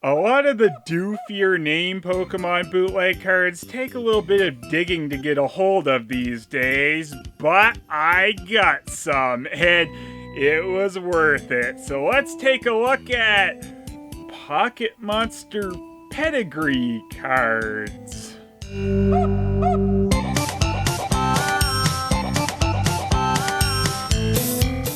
A lot of the doofier name Pokemon bootleg cards take a little bit of digging to get a hold of these days, but I got some, and it was worth it. So let's take a look at Pocket Monster Pedigree cards.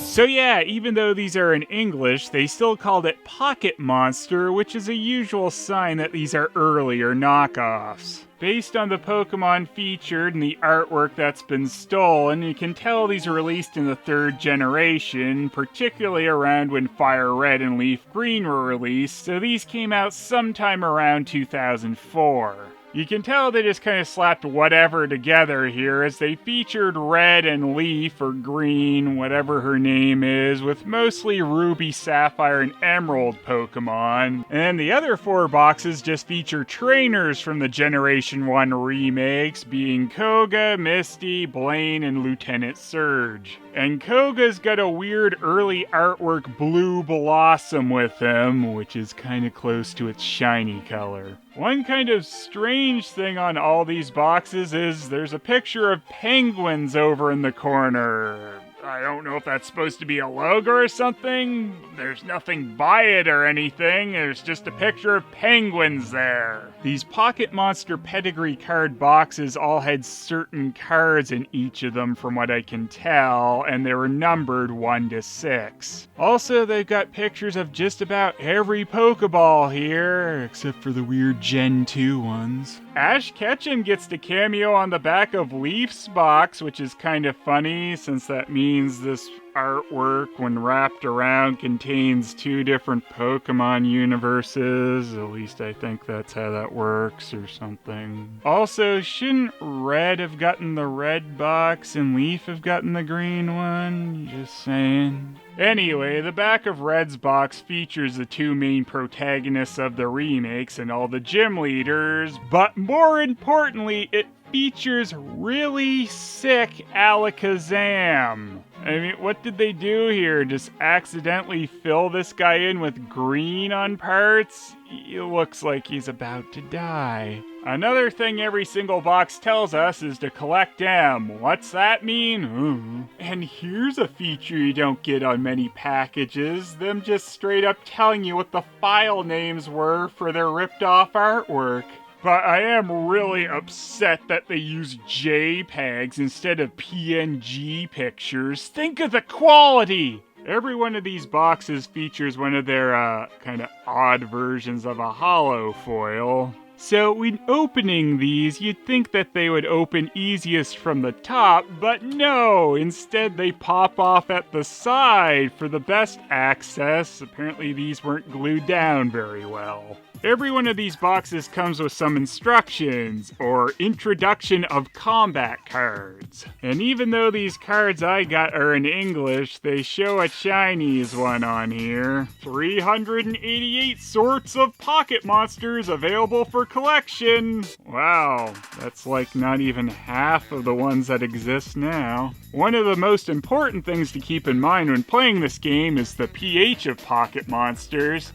So yeah, even though these are in English, they still called it Pocket Monster, which is a usual sign that these are earlier knockoffs. Based on the Pokemon featured and the artwork that's been stolen, you can tell these were released in the 3rd generation, particularly around when Fire Red and Leaf Green were released, so these came out sometime around 2004. You can tell they just kind of slapped whatever together here, as they featured Red and Leaf, or Green, whatever her name is, with mostly Ruby, Sapphire, and Emerald Pokemon. And then the other 4 boxes just feature trainers from the Generation 1 remakes, being Koga, Misty, Blaine, and Lieutenant Surge. And Koga's got a weird early artwork blue blossom with him, which is kind of close to its shiny color. One kind of strange thing on all these boxes is there's a picture of penguins over in the corner. I don't know if that's supposed to be a logo or something. There's nothing by it or anything. There's just a picture of penguins there. These Pocket Monster Pedigree card boxes all had certain cards in each of them from what I can tell, and they were numbered 1 to 6. Also, they've got pictures of just about every Pokeball here, except for the weird Gen 2 ones. Ash Ketchum gets to cameo on the back of Leaf's box, which is kind of funny since that means this artwork, when wrapped around, contains 2 different Pokemon universes. At least I think that's how that works or something. Also, shouldn't Red have gotten the red box and Leaf have gotten the green one? Just saying. Anyway, the back of Red's box features the 2 main protagonists of the remakes and all the gym leaders, but more importantly, it features really sick Alakazam. I mean, what did they do here? Just accidentally fill this guy in with green on parts? He looks like he's about to die. Another thing every single box tells us is to collect them. What's that mean? And here's a feature you don't get on many packages, them just straight up telling you what the file names were for their ripped off artwork. But I am really upset that they use JPEGs instead of PNG pictures. Think of the quality! Every one of these boxes features one of their kind of odd versions of a holo foil. So when opening these, you'd think that they would open easiest from the top, but no! Instead they pop off at the side for the best access. Apparently these weren't glued down very well. Every one of these boxes comes with some instructions, or introduction of combat cards. And even though these cards I got are in English, they show a Chinese one on here. 388 sorts of Pocket Monsters available for collection. Wow, that's like not even half of the ones that exist now. One of the most important things to keep in mind when playing this game is the pH of Pocket Monsters.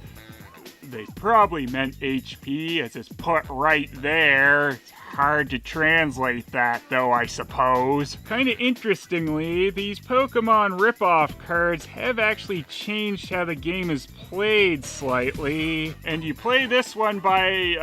They probably meant HP, as it's put right there. It's hard to translate that, though, I suppose. Kinda interestingly, these Pokemon ripoff cards have actually changed how the game is played slightly. And you play this one by,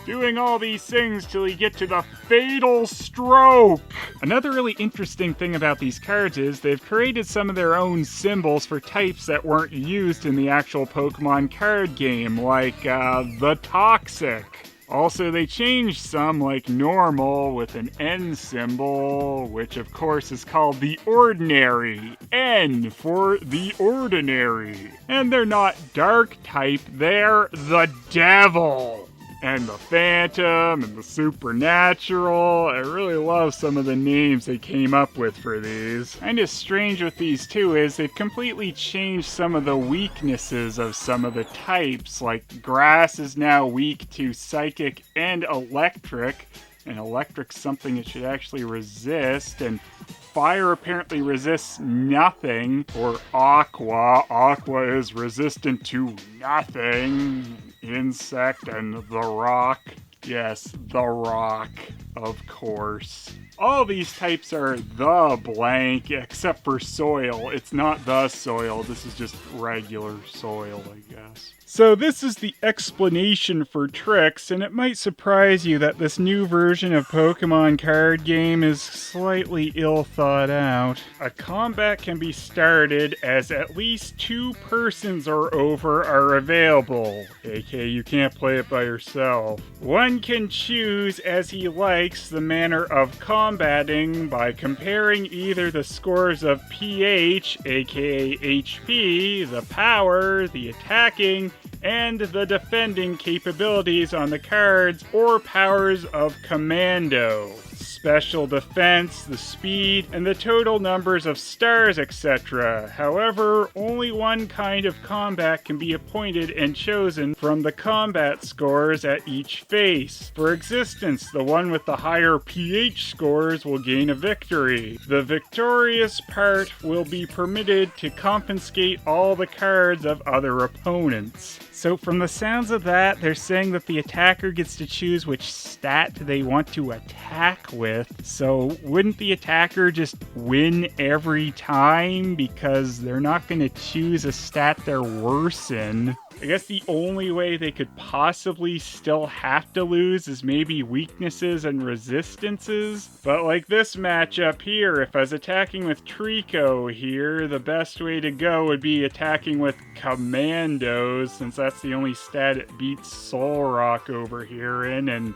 doing all these things till you get to the fatal stroke. Another really interesting thing about these cards is they've created some of their own symbols for types that weren't used in the actual Pokemon card game, like the Toxic. Also, they changed some, like normal, with an N symbol, which of course is called the Ordinary. N for the Ordinary. And they're not Dark type, they're the Devil. And the Phantom, and the Supernatural. I really love some of the names they came up with for these. Kinda strange with these too is they've completely changed some of the weaknesses of some of the types. Like Grass is now weak to Psychic and Electric. And Electric's something it should actually resist. And Fire apparently resists nothing. Or Aqua. Aqua is resistant to nothing. insect, and the rock. Yes, the rock, of course. All these types are the blank, except for soil. It's not the soil, this is just regular soil, I guess. So this is the explanation for tricks, and it might surprise you that this new version of Pokemon card game is slightly ill thought out. A combat can be started as at least 2 persons or over are available, aka you can't play it by yourself. One can choose as he likes the manner of combating by comparing either the scores of pH, aka HP, the power, the attacking, and the defending capabilities on the cards or powers of Commando, special defense, the speed, and the total numbers of stars, etc. However, only one kind of combat can be appointed and chosen from the combat scores at each face. For existence, the one with the higher pH scores will gain a victory. The victorious part will be permitted to confiscate all the cards of other opponents. So from the sounds of that, they're saying that the attacker gets to choose which stat they want to attack with. So wouldn't the attacker just win every time because they're not going to choose a stat they're worse in? I guess the only way they could possibly still have to lose is maybe weaknesses and resistances. But like this matchup here, if I was attacking with Trico here, the best way to go would be attacking with Commandos, since that's the only stat it beats Solrock over here in, and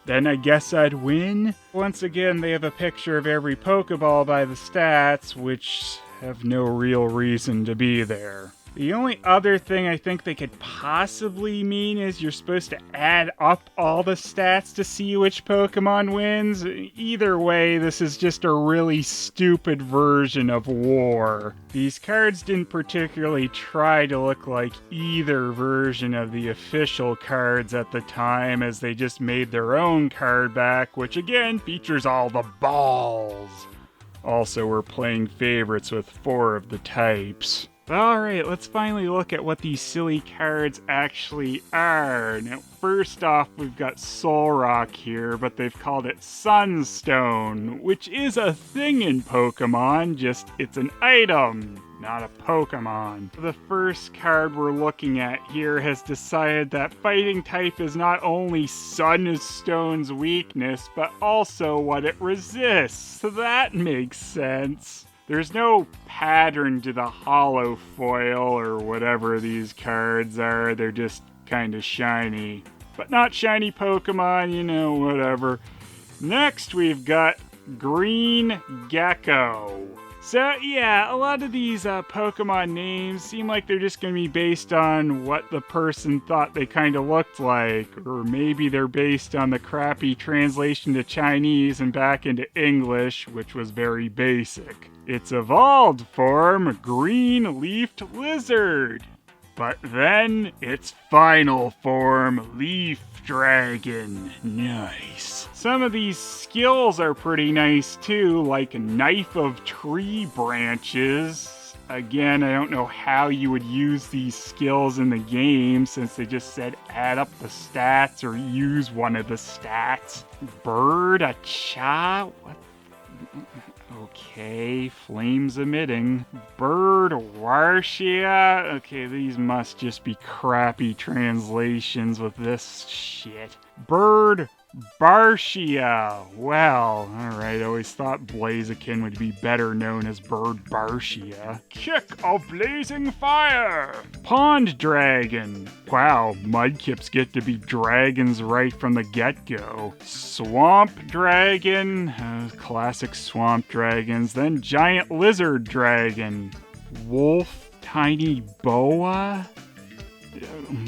then I guess I'd win. Once again, they have a picture of every Pokeball by the stats, which have no real reason to be there. The only other thing I think they could possibly mean is you're supposed to add up all the stats to see which Pokemon wins. Either way, this is just a really stupid version of war. These cards didn't particularly try to look like either version of the official cards at the time, as they just made their own card back, which again features all the balls. Also, we're playing favorites with 4 of the types. Alright, let's finally look at what these silly cards actually are. Now, first off, we've got Solrock here, but they've called it Sunstone, which is a thing in Pokemon, just it's an item, not a Pokemon. The first card we're looking at here has decided that fighting type is not only Sunstone's weakness, but also what it resists. So that makes sense. There's no pattern to the holo foil or whatever these cards are, they're just kind of shiny. But not shiny Pokemon, you know, whatever. Next we've got Green Gecko. So yeah, a lot of these Pokemon names seem like they're just going to be based on what the person thought they kind of looked like, or maybe they're based on the crappy translation to Chinese and back into English, which was very basic. Its evolved form, Green-Leafed Lizard. But then its final form, Leaf Dragon. Nice. Some of these skills are pretty nice too, like Knife of Tree Branches. Again, I don't know how you would use these skills in the game, since they just said add up the stats or use one of the stats. Bird a Cha? What? Okay, flames emitting. Bird Warshia? Okay, these must just be crappy translations with this shit. Bird Barshia. Well, alright, I always thought Blaziken would be better known as Bird Barshia. Kick of Blazing Fire. Pond Dragon. Wow, Mudkips get to be dragons right from the get-go. Swamp Dragon. Classic Swamp Dragons. Then Giant Lizard Dragon. Wolf Tiny Boa?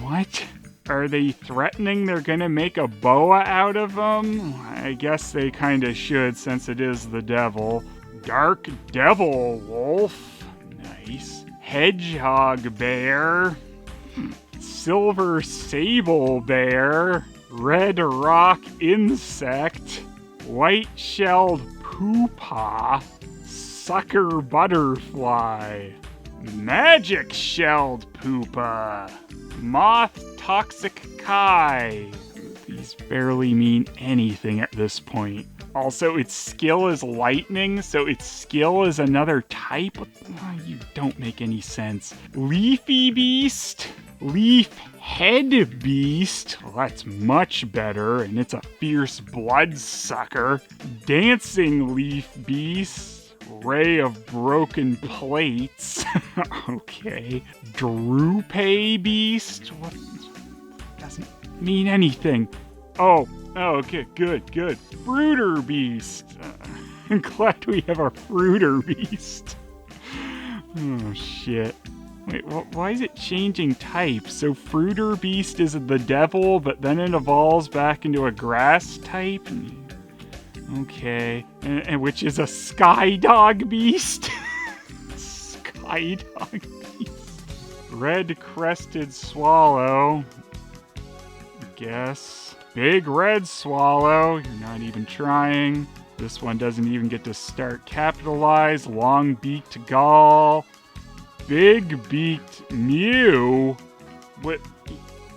What? Are they threatening they're gonna make a boa out of them? I guess they kinda should, since it is the devil. Dark Devil Wolf. Nice. Hedgehog Bear. Silver Sable Bear. Red Rock Insect. White-shelled Poopa. Sucker Butterfly. Magic-shelled Poopa. Moth Toxic Kai. These barely mean anything at this point. Also, its skill is lightning, so its skill is another type? You don't make any sense. Leafy Beast? Leaf Head Beast? Well, that's much better, and it's a fierce bloodsucker. Dancing Leaf Beast? Ray of Broken Plates? Okay. Drupe Beast? What? Doesn't mean anything. Oh, okay, good. Fruiter Beast. I'm glad we have a Fruiter Beast. Oh, shit. Wait, why is it changing type? So Fruiter Beast is the devil, but then it evolves back into a grass type? Okay. And which is a Skydog Beast? Skydog Beast. Red Crested Swallow. Guess. Big Red Swallow. You're not even trying. This one doesn't even get to start capitalized. Long-beaked Gull. Big-beaked Mew? What?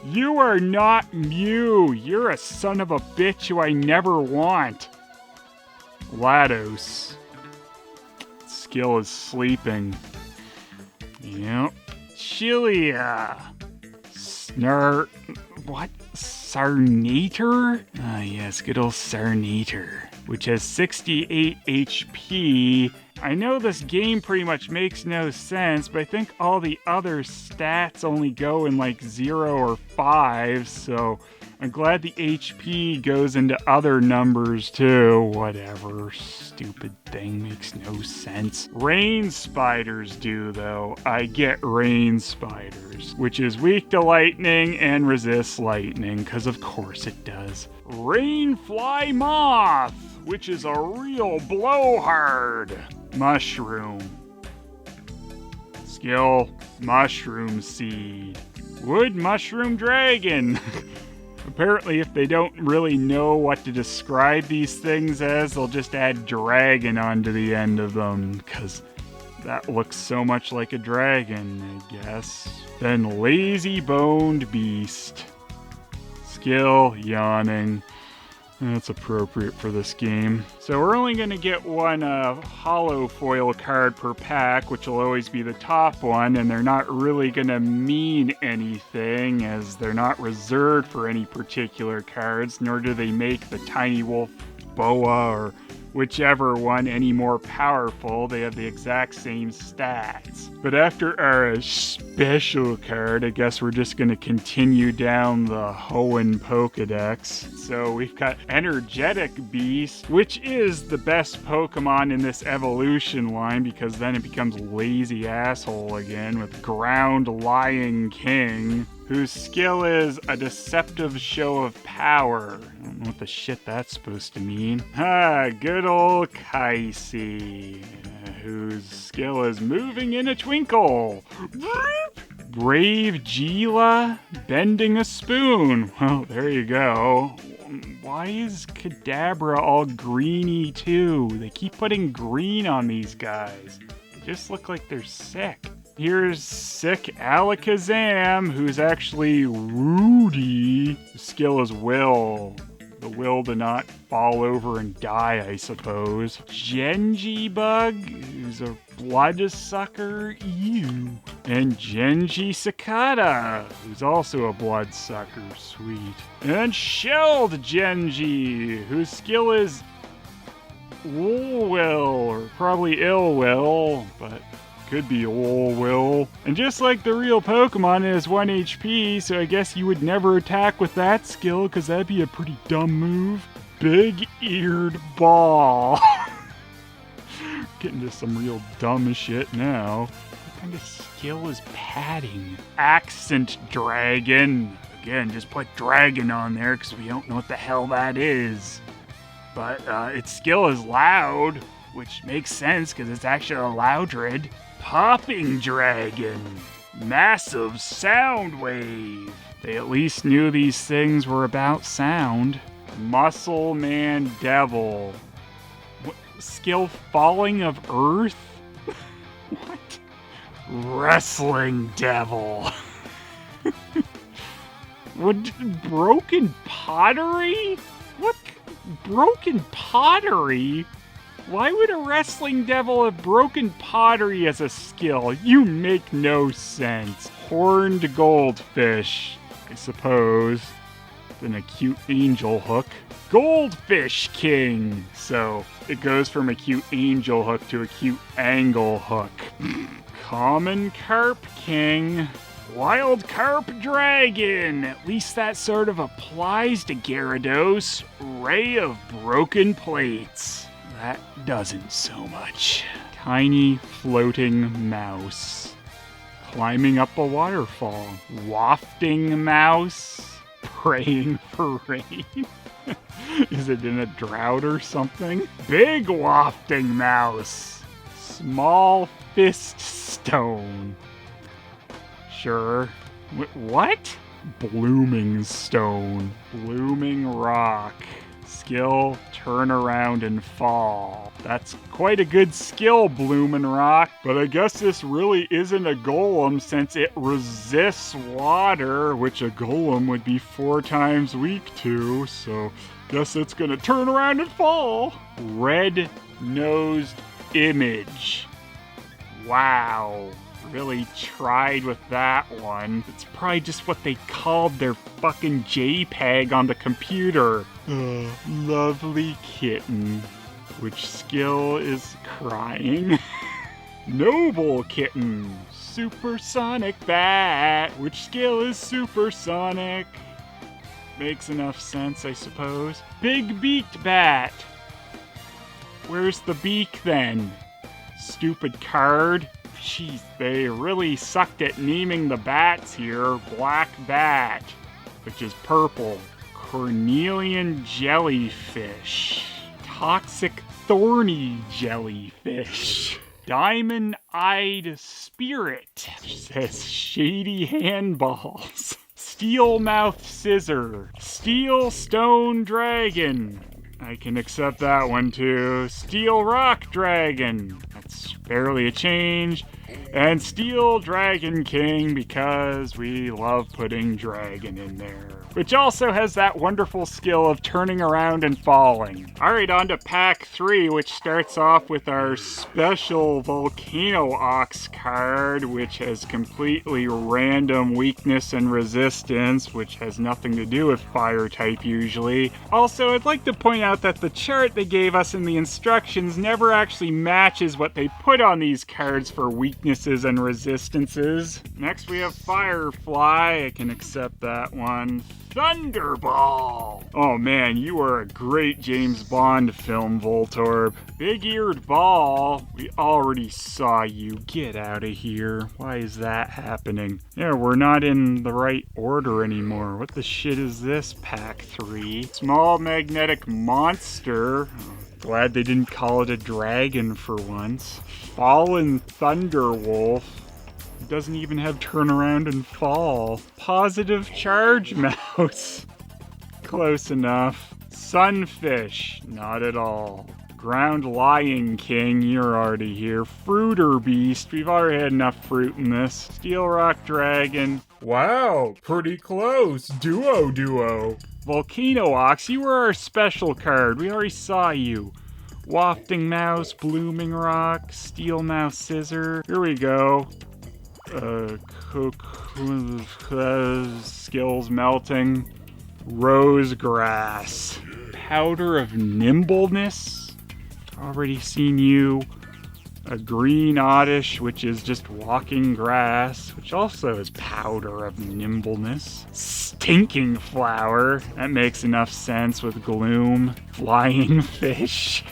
You are not Mew. You're a son of a bitch who I never want. GLaDOS. Skill is sleeping. Yep. Chilia. What? Sarnator? Ah, yes, good old Sarnator. Which has 68 HP. I know this game pretty much makes no sense, but I think all the other stats only go in like 0 or 5, so I'm glad the HP goes into other numbers too. Whatever. Stupid thing makes no sense. Rain spiders do, though. I get rain spiders, which is weak to lightning and resists lightning, because of course it does. Rainfly moth, which is a real blowhard. Mushroom. Skill, mushroom seed. Wood mushroom dragon. Apparently, if they don't really know what to describe these things as, they'll just add dragon onto the end of them, because that looks so much like a dragon, I guess. Then lazy boned beast. Skill, yawning. That's appropriate for this game. So we're only going to get one hollow foil card per pack, which will always be the top one, and they're not really going to mean anything, as they're not reserved for any particular cards, nor do they make the Tiny Wolf Boa or whichever one any more powerful. They have the exact same stats. But after our special card, I guess we're just going to continue down the Hoenn Pokedex. So we've got Energetic Beast, which is the best Pokemon in this evolution line, because then it becomes Lazy Asshole again with Ground Lying King, whose skill is a deceptive show of power. I don't know what the shit that's supposed to mean. Good old Kaisi, whose skill is moving in a twinkle. Brave Gila, bending a spoon. Well, there you go. Why is Kadabra all greeny too? They keep putting green on these guys. They just look like they're sick. Here's sick Alakazam, who's actually Rudy. His skill is will. The will to not fall over and die, I suppose. Genji Bug, who's a bloodsucker. Ew. And Genji Cicada, who's also a bloodsucker. Sweet. And Shelled Genji, whose skill is will, or probably ill will, but could be all will. And just like the real Pokemon, it has 1 HP, so I guess you would never attack with that skill, because that'd be a pretty dumb move. Big-eared ball. Getting to some real dumb shit now. What kind of skill is padding? Accent Dragon. Again, just put dragon on there, because we don't know what the hell that is. But its skill is loud, which makes sense, because it's actually a Loudred. Popping Dragon. Massive Sound Wave. They at least knew these things were about sound. Muscle Man Devil. What? Skill Falling of Earth? What? Wrestling Devil. What? Broken pottery? What? Broken pottery? Why would a wrestling devil have broken pottery as a skill? You make no sense. Horned goldfish, I suppose. Then a cute angel hook. Goldfish king! So it goes from a cute angel hook to a cute angle hook. Common carp king. Wild carp dragon! At least that sort of applies to Gyarados. Ray of broken plates. That doesn't so much. Tiny floating mouse. Climbing up a waterfall. Wafting mouse. Praying for rain. Is it in a drought or something? Big wafting mouse. Small fist stone. Sure. What? Blooming stone. Blooming rock. Skill, turn around and fall. That's quite a good skill, Bloomin' Rock, but I guess this really isn't a golem since it resists water, which a golem would be 4 times weak to, so guess it's gonna turn around and fall. Red-nosed image. Wow. Really tried with that one. It's probably just what they called their fucking JPEG on the computer. Lovely kitten. Which skill is crying? Noble kitten. Supersonic bat. Which skill is supersonic? Makes enough sense, I suppose. Big beaked bat. Where's the beak then? Stupid card. Jeez, they really sucked at naming the bats here. Black bat, which is purple. Cornelian jellyfish. Toxic thorny jellyfish. Diamond-eyed spirit. Says shady handballs. Steel mouth scissor. Steel stone dragon. I can accept that one too. Steel rock dragon. That's barely a change. And Steel Dragon King because we love putting dragon in there. Which also has that wonderful skill of turning around and falling. Alright, on to pack 3, which starts off with our special Volcano Ox card, which has completely random weakness and resistance, which has nothing to do with fire type usually. Also, I'd like to point out that the chart they gave us in the instructions never actually matches what they put on these cards for weaknesses and resistances. Next we have Firefly. I can accept that one. Thunderball! Oh man, you are a great James Bond film, Voltorb. Big-eared ball. We already saw you. Get out of here. Why is that happening? Yeah, we're not in the right order anymore. What the shit is this, pack 3? Small magnetic monster. Glad they didn't call it a dragon for once. Fallen Thunderwolf. It doesn't even have turn around and fall. Positive charge mouse. Close enough. Sunfish. Not at all. Ground Lion King. You're already here. Fruiter Beast. We've already had enough fruit in this. Steel Rock Dragon. Wow, pretty close. Duo. Volcano Ox, you were our special card. We already saw you. Wafting Mouse, Blooming Rock, Steel Mouse Scissor. Here we go. Skills melting. Rose Grass. Powder of Nimbleness. Already seen you. A Green Oddish, which is just walking grass, which also is Powder of Nimbleness. Stinking Flower. That makes enough sense with Gloom. Flying Fish.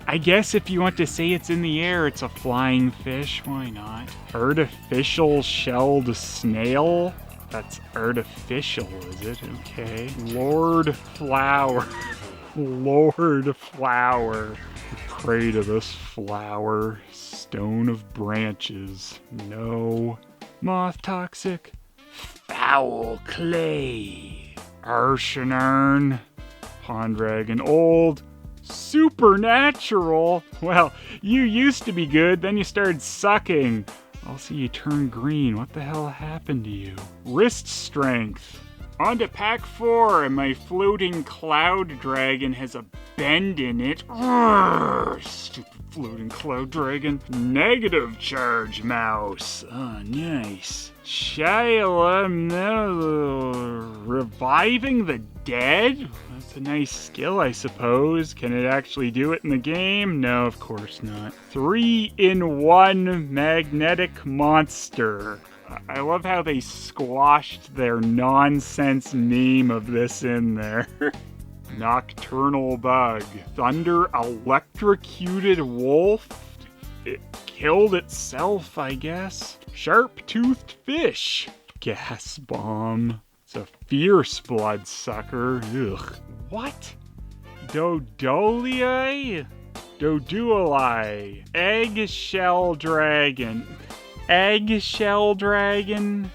I guess if you want to say it's in the air, it's a flying fish. Why not? Artificial Shelled Snail. That's artificial, is it? Okay. Lord Flower. Lord Flower. Pray to this flower. Stone of Branches. No. Moth Toxic. Foul Clay. Arshinarn. Pond Dragon. Old. Supernatural. Well, you used to be good, then you started sucking. Also, you turned green. What the hell happened to you? Wrist Strength. On to pack 4, and my floating cloud dragon has a bend in it. Urgh, stupid floating cloud dragon. Negative charge mouse. Oh, nice. Shayla, reviving the dead? That's a nice skill, I suppose. Can it actually do it in the game? No, of course not. 3-in-1 magnetic monster. I love how they squashed their nonsense name of this in there. Nocturnal bug. Thunder electrocuted wolf? It killed itself, I guess. Sharp-toothed fish. Gas bomb. It's a fierce bloodsucker. Ugh. What? Dodoliae? Doduoli. Eggshell dragon. Eggshell dragon?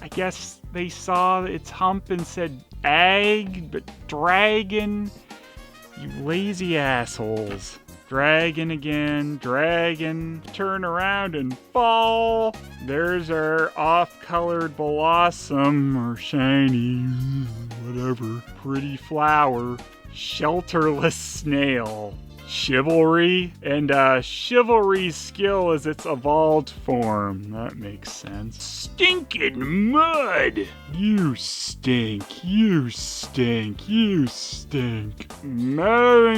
I guess they saw its hump and said egg, but dragon? You lazy assholes. Dragon again, dragon. Turn around and fall. There's our off-colored blossom, or shiny, whatever. Pretty flower. Shelterless snail. Chivalry, and chivalry's skill is its evolved form. That makes sense. Stinking mud! You stink, you stink, you stink. No.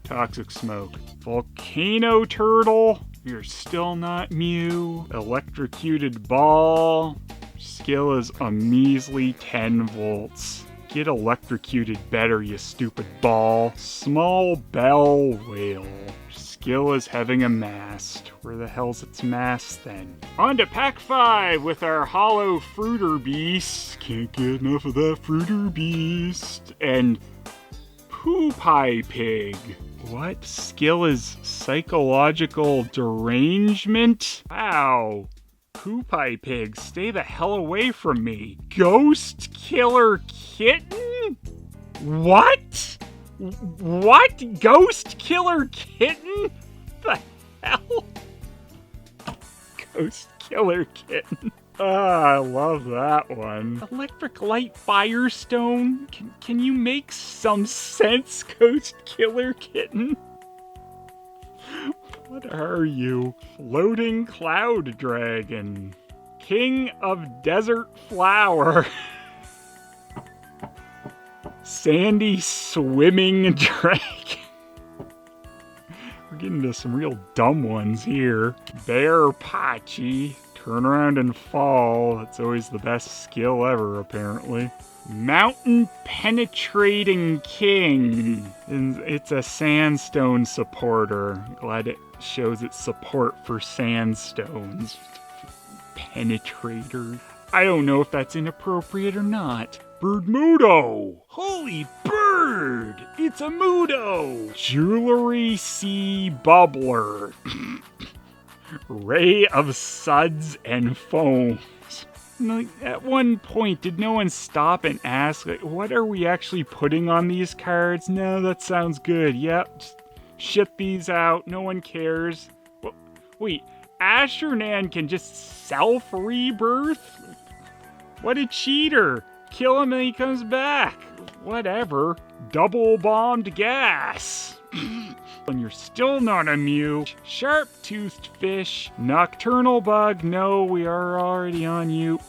Toxic smoke. Volcano turtle. You're still not Mew. Electrocuted ball. Skill is a measly 10 volts. Get electrocuted better, you stupid ball. Small bell whale. Skill is having a mast. Where the hell's its mast then? On to pack 5 with our hollow fruiter beast. Can't get enough of that fruiter beast. And Poo-Pie Pig. What? Skill is psychological derangement? Wow. Poo-Pie Pig, stay the hell away from me. Ghost Killer Kitten? What? What? Ghost Killer Kitten? The hell? Ghost Killer Kitten. Ah, I love that one. Electric Light Firestone? Can you make some sense, Ghost Killer Kitten? What are you? Floating Cloud Dragon. King of Desert Flower. Sandy Swimming Dragon. We're getting to some real dumb ones here. Bear Pachi. Turn around and fall. That's always the best skill ever, apparently. Mountain Penetrating King. And it's a sandstone supporter. Glad it shows its support for sandstones. Penetrator. I don't know if that's inappropriate or not. Birdmudo! Holy bird! It's a Mudo! Jewelry Sea Bubbler. Ray of Suds and Foams. Like, at one point, did no one stop and ask, like, what are we actually putting on these cards? No, that sounds good. Yep, just ship these out. No one cares. Well, wait, Ashernan can just self-rebirth? What a cheater. Kill him and he comes back. Whatever. Double-bombed gas. And you're still not a Mew. Sharp-toothed fish. Nocturnal bug. No, we are already on you.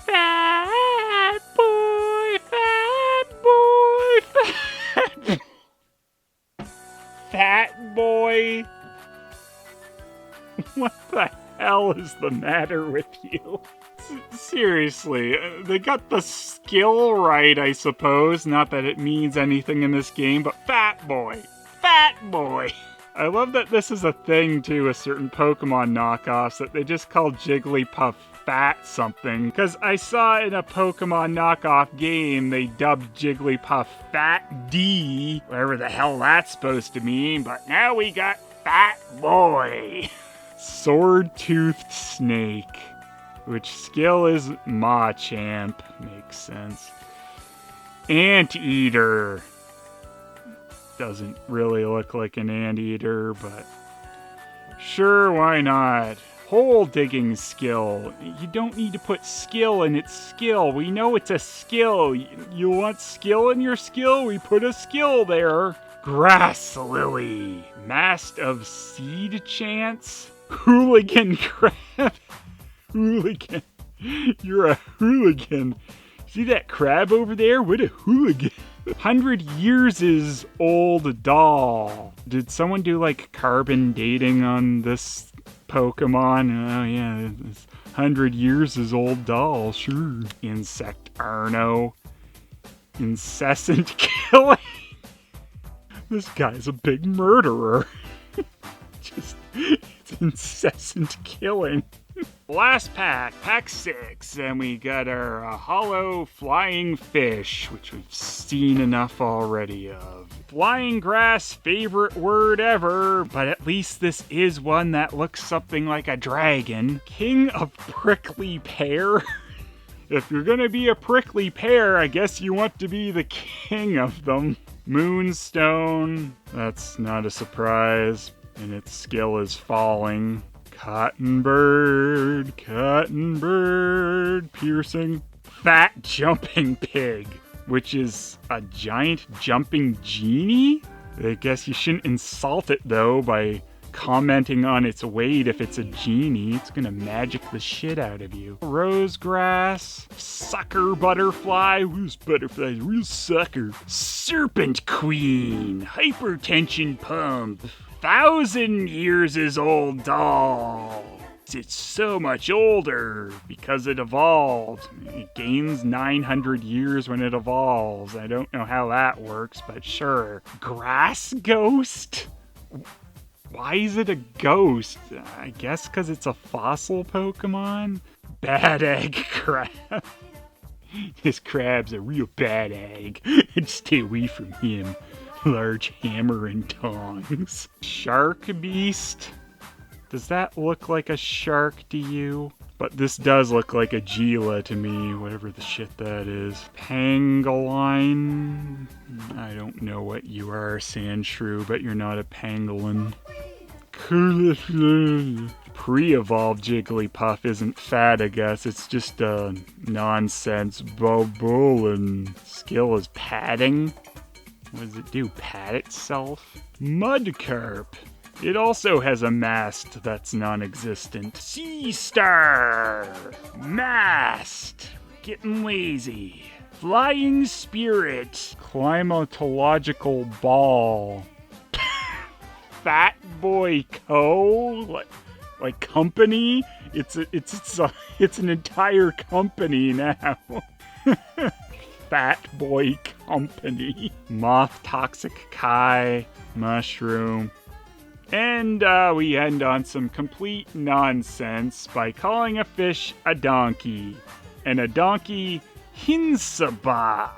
Fat boy, fat boy, fat fat boy. What the hell is the matter with you? Seriously, they got the skill right, I suppose. Not that it means anything in this game, but fat boy. Fat boy. I love that this is a thing, too, with certain Pokemon knockoffs, that they just call Jigglypuff fat something. Because I saw in a Pokemon knockoff game, they dubbed Jigglypuff Fat D, whatever the hell that's supposed to mean, but now we got Fat Boy. Sword-toothed snake. Which skill is Machamp. Makes sense. Anteater. doesn't really look like an anteater, but sure, why not? Hole digging skill. You don't need to put skill in its skill. We know it's a skill. You want skill in your skill? We put a skill there. Grass lily. Mast of seed chance. Hooligan crab. Hooligan. You're a hooligan. See that crab over there? What a hooligan. 100 years is old doll. Did someone do like carbon dating on this Pokemon? Oh yeah, it's 100 years is old doll, sure. Insect Arno. Incessant killing. This guy's a big murderer. It's incessant killing. Last pack, pack 6, and we got our hollow flying fish, which we've seen enough already of. Flying grass, favorite word ever, but at least this is one that looks something like a dragon. King of prickly pear. If you're gonna be a prickly pear, I guess you want to be the king of them. Moonstone, that's not a surprise, and its skill is falling. Cotton bird, piercing. Fat jumping pig, which is a giant jumping genie? I guess you shouldn't insult it though by commenting on its weight. If it's a genie, it's gonna magic the shit out of you. Rose grass, sucker butterfly. Who's butterfly? Real sucker. Serpent queen, hypertension pump. 1,000 years is old doll. It's so much older because it evolved. It gains 900 years when it evolves. I don't know how that works, but sure. Grass ghost? Why is it a ghost? I guess because it's a fossil Pokemon? Bad egg crab. This crab's a real bad egg. Stay away from him. Large hammer and tongs. Shark beast? Does that look like a shark to you? But this does look like a Gila to me, whatever the shit that is. Pangolin? I don't know what you are, Sandshrew, but you're not a pangolin. Pre-evolved Jigglypuff isn't fat, I guess. It's just a nonsense Bobolin. Skill is padding. What does it do? Pat itself? Mudcarp. It also has a mast that's non-existent. Sea Star. Mast. Getting lazy. Flying Spirit. Climatological Ball. Fat Boy Co. Like company? It's an entire company now. Fat Boy Company. Moth Toxic Kai. Mushroom. And we end on some complete nonsense by calling a fish a donkey. And a donkey Hinsaba.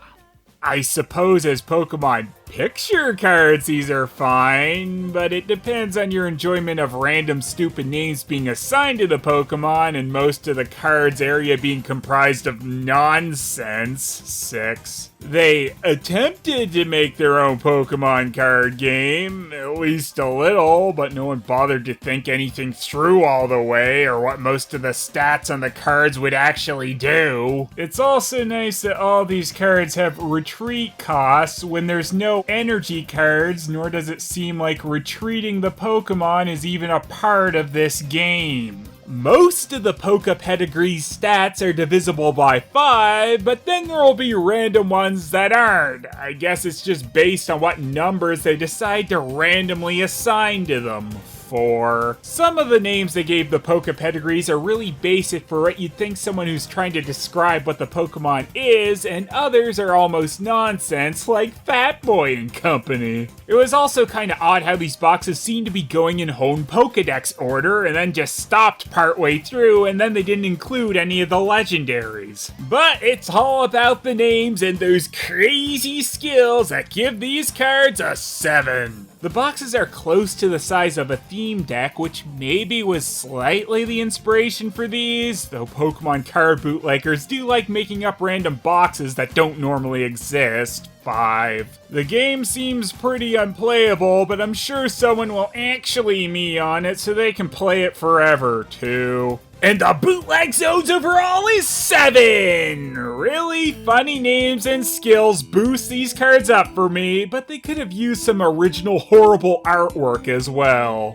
I suppose as Pokemon picture cards, these are fine, but it depends on your enjoyment of random stupid names being assigned to the Pokemon and most of the cards area being comprised of nonsense. 6. They attempted to make their own Pokemon card game, at least a little, but no one bothered to think anything through all the way or what most of the stats on the cards would actually do. It's also nice that all these cards have retreat costs when there's no energy cards, nor does it seem like retreating the Pokemon is even a part of this game. Most of the Poke Pedigree stats are divisible by 5, but then there will be random ones that aren't. I guess it's just based on what numbers they decide to randomly assign to them. 4. Some of the names they gave the Poke Pedigrees are really basic for what you'd think someone who's trying to describe what the Pokemon is, and others are almost nonsense, like Fat Boy and Company. It was also kinda odd how these boxes seemed to be going in Hone Pokedex order, and then just stopped partway through, and then they didn't include any of the legendaries. But it's all about the names and those crazy skills that give these cards a 7. The boxes are close to the size of a theme deck, which maybe was slightly the inspiration for these, though Pokemon card bootleggers do like making up random boxes that don't normally exist. 5. The game seems pretty unplayable, but I'm sure someone will actually me on it so they can play it forever, too. And the bootleg zones overall is 7! Really funny names and skills boost these cards up for me, but they could have used some original horrible artwork as well.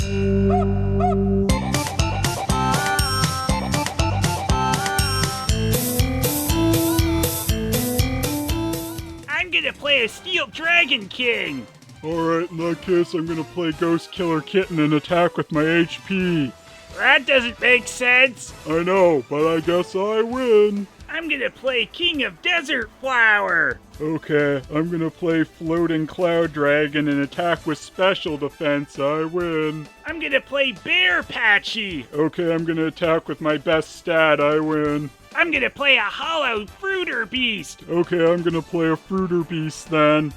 I'm gonna play a Steel Dragon King! Alright, in that case, I'm gonna play Ghost Killer Kitten and attack with my HP. That doesn't make sense! I know, but I guess I win. I'm gonna play King of Desert Flower! Okay, I'm gonna play Floating Cloud Dragon and attack with special defense. I win. I'm gonna play Bear Patchy! Okay, I'm gonna attack with my best stat. I win. I'm gonna play a Hollow Fruiter Beast! Okay, I'm gonna play a Fruiter Beast then.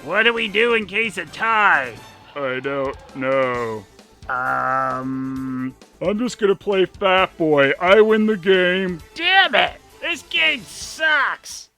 What do we do in case of tie? I don't know. I'm just gonna play Fat Boy. I win the game. Damn it! This game sucks!